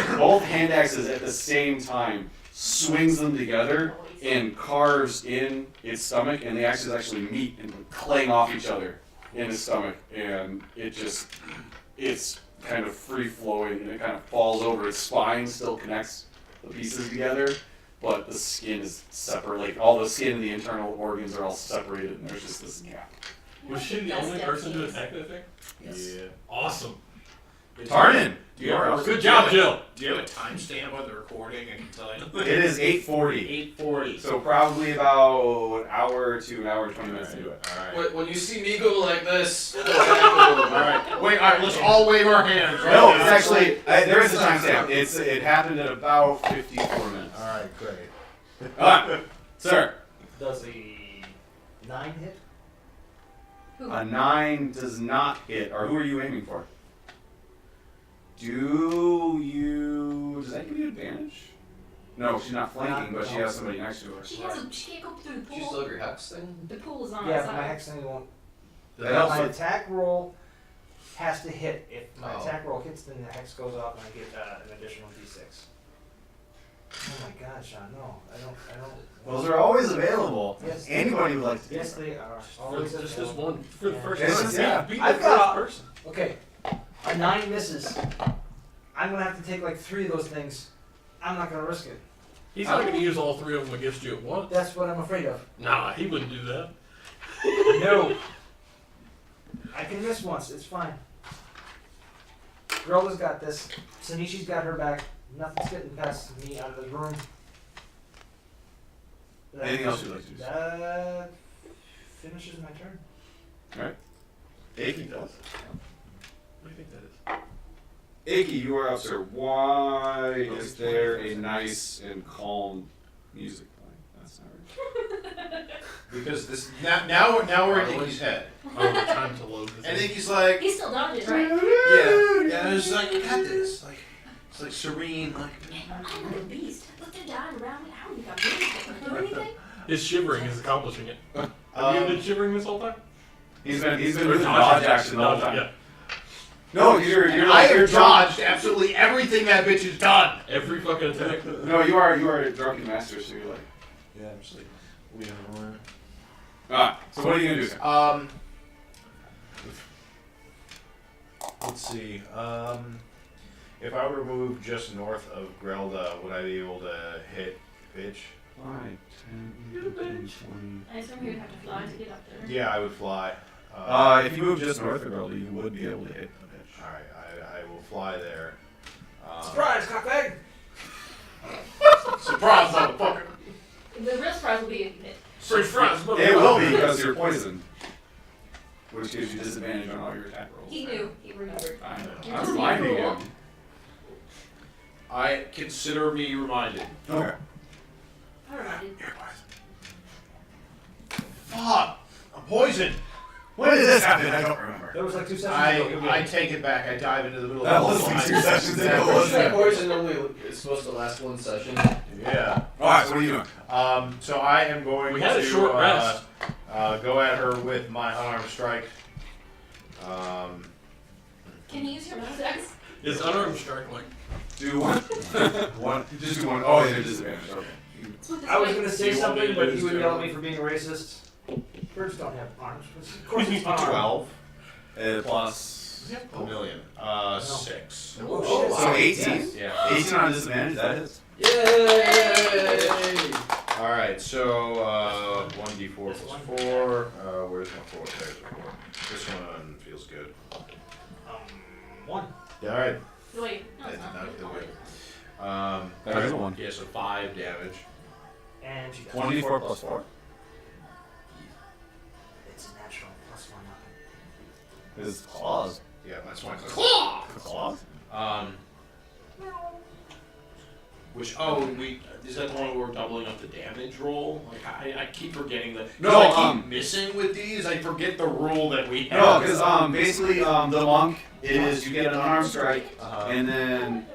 axes at the same time, swings them together and carves in its stomach, and the axes actually meet and clang off each other in his stomach, and it's kind of free flowing, and it kind of falls over. Its spine still connects the pieces together, but the skin is separate. Like all the skin and the internal organs are all separated, and there's just this gap. Was she the only person to attack that thing? Yeah. Awesome. Tarnin, Do you have Good job, Jill. Do you have a timestamp on the recording? I can tell you. It is 8:40, 8:40. so probably about an hour to an hour and 20 minutes to do it. Alright. When you see me go like this, Alright. Wait, alright, let's all wave our hands. Right No, now. it's actually there is a timestamp. It happened at about 54 minutes. Alright, great. Sir, Does a 9 hit? Who? a 9 does not hit. Or who are you aiming for? Does that give you advantage? No, she's not flanking, but she has somebody next to her. She can't go through the she pool. still have your hex thing? The pool is on Yeah, the but my side. hex thing won't. That helps My with- attack roll has to hit. If my Oh. attack roll hits, then the hex goes off and I get an additional d6. Oh my god, Sean, no. I don't. Those are always available. Yes. Anybody would like to do Yes, that. they are. For Always just this available. one. For the Yeah. first Yes, person. yeah. Beat the I've first got- person. Okay, a 9 misses. I'm gonna have to take like 3 of those things. I'm not gonna risk it. He's not going to use all 3 of them against you at once. That's what I'm afraid of. Nah, he wouldn't do that. No. I can miss once. It's fine. Grola's got this. Sanishi's got her back. Nothing's getting past me out of the room. Anything else you'd like to do? That finishes my turn. Aki does. What do you think that is? Aki, you are up, sir. Why is there a nice and calm music playing? That's not right. Because this now we're in Iggy's head. Oh, the time to load the And thing. Iggy's like, He's still dodging, right? yeah, it's like, you got this. Like, it's like serene, like. I'm like a beast. Look, they're dying around me. How you got me? Can't do anything? His shivering is accomplishing it. Have you been shivering this whole time? He's been doing dodge action the whole time. Yeah. No, you're I you're have drunk. dodged absolutely everything that bitch has done. Every fucking attack. No, you are a drunken master, so you're like. Yeah, I'm just like, leaving around. Ah, so what are you gonna do, sir? Let's see. If I were to move just north of Grelda, would I be able to hit bitch? 5, 10, You're the 15, bitch. 20. I assume you would have to fly to get up there. Yeah, I would fly. If you move just north of Grelda, you would be able to hit the pitch. All right, I will fly there. Surprise, cockbag! Surprise, motherfucker! The real surprise will be if you hit. French fries, It will be because you're poisoned, which gives you disadvantage on all your attack rolls. He knew. He remembered. I know. You're I'm just reminding being him. cruel. I consider me reminded. Okay. I reminded. You're poisoned. Fuck! I'm poisoned! When did this happen? I don't remember. That was like 2 sessions ago. I take it back. I dive into the middle That of was the like 2 sessions ago, wasn't it? Poison only is supposed to last 1 session. Yeah. Alright, so what are you doing? So I am going We had to a short rest. Go at her with my unarmed strike. Can you use your bonus axe? Is unarmed strike like? Do one. One. Just do one. Oh, yeah, disadvantage. Okay. I was gonna say You want me something, to but do he this would too? yell at me for being racist. Birds don't have arms. Of course it's unarmed. 12. Plus. A million. 6. Oh, shit. So 18? Yeah. 18 on disadvantage, that is. Yay! Alright, so 1d4 plus 4. Where's my 4? There's the 4. This one feels good. 1. Alright. Wait, no, That it's did not. not feel good. That is a 1. Yeah, so 5 damage. And she does. 24 plus 4. It's a natural +1 on His claws. Yeah, that's my claw! Claws? Which is that the one where we're doubling up the damage roll? Like I keep forgetting that. No, I keep missing with these. I forget the rule that we have. No, because basically the monk is you get an unarmed strike, and then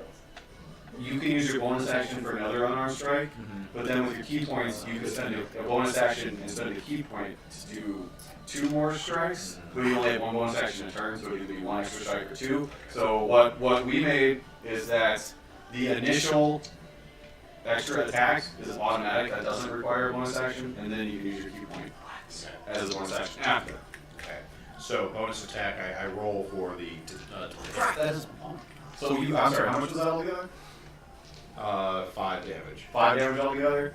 you can use your bonus action for another unarmed strike. But then with your key points, you can spend a bonus action and spend a key point to do 2 more strikes. But you only have 1 bonus action a turn, so it can be 1 extra strike or 2. So what we made is that the initial extra attack is automatic. That doesn't require a bonus action, and then you can use your key point as a bonus action after. Okay. So bonus attack, I roll for the. That is. So I'm sorry. How much was that altogether? 5 damage. 5 damage altogether.